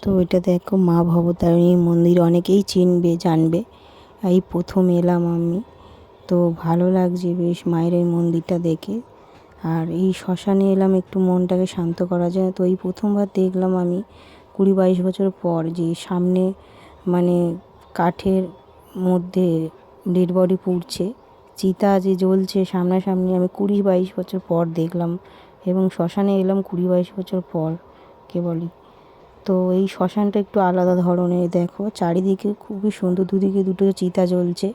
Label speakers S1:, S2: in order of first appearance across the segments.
S1: তো এটা দেখো মা ভবতারিণী মন্দির, অনেকেই চিনবে জানবে। এই প্রথম এলাম আমি, তো ভালো লাগছে বেশ মায়ের এই মন্দিরটা দেখে। আর এই শ্মশানে এলাম একটু মনটাকে শান্ত করা যায়। তো এই প্রথমবার দেখলাম আমি 20-22 বছর পর যে সামনে মানে কাঠের মধ্যে ডেড বডি পুড়ছে, চিতা যে জ্বলছে সামনাসামনি, আমি 20-22 বছর পর দেখলাম। এবং শ্মশানে এলাম 20-22 বছর পর কেবলই। তো এই শ্মশানটা একটু আলাদা ধরনের, দেখো চারিদিকে খুবই সুন্দর, দুদিকে দুটো চিতা জ্বলছে।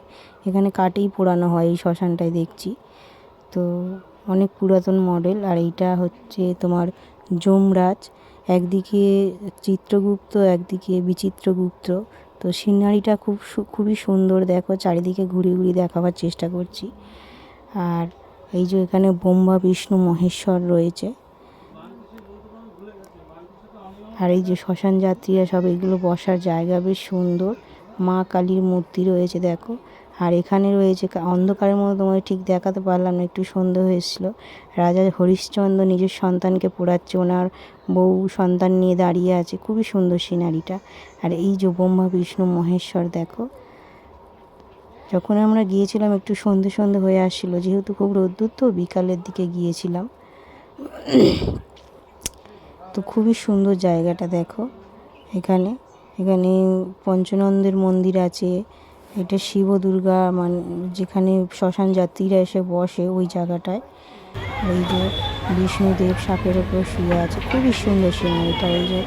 S1: এখানে কাঠেই পোড়ানো হয় এই শ্মশানটায় দেখছি। তো অনেক পুরাতন মডেল। আর এইটা হচ্ছে তোমার যমরাজ, একদিকে চিত্রগুপ্ত একদিকে বিচিত্রগুপ্ত। তো সিনারিটা খুবই সুন্দর, দেখো চারিদিকে ঘুরে ঘুরে দেখাবার চেষ্টা করছি। আর এই যে এখানে ব্রহ্মা বিষ্ণু মহেশ্বর রয়েছে। আর এই যে শ্মশান যাত্রীরা সব, এগুলো বসার জায়গা বেশ সুন্দর। মা কালীর মূর্তি রয়েছে দেখো। আর এখানে রয়েছে অন্ধকারের মধ্যে তোমায় ঠিক দেখাতে পারলাম না, একটু সন্দেহ হয়েছিল, রাজা হরিশ্চন্দ্র নিজের সন্তানকে পোড়াচ্ছে, ওনার বউ সন্তান নিয়ে দাঁড়িয়ে আছে, খুবই সুন্দর সিনারিটা। আর এই যে ব্রহ্মা বিষ্ণু মহেশ্বর দেখো। যখন আমরা গিয়েছিলাম একটু সন্ধে সন্ধে হয়ে আসছিল, যেহেতু খুব রোদ্দুর, তো বিকালের দিকে গিয়েছিলাম। তো খুবই সুন্দর জায়গাটা দেখো। এখানে এখানে পঞ্চনন্দের মন্দির আছে। এটা শিব দুর্গা যেখানে শ্মশান যাত্রীরা এসে বসে ওই জায়গাটায়। এই যে বিষ্ণুদেব সাপের ওপর শুয়ে আছে, খুবই সুন্দর সিনারিটা। এই যে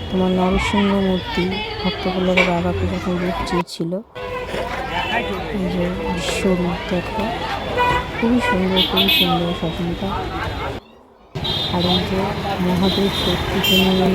S1: তোমার নরসিংহ মূর্তি, ভক্তপ্রহ্লাদ বাবাকে যখন রূপ চেয়েছিল, এই যে বিশ্বরূপ দেখো, খুবই সুন্দর শ্মশানটা। আর এই যে মহাদেব শক্তিকে নিয়ে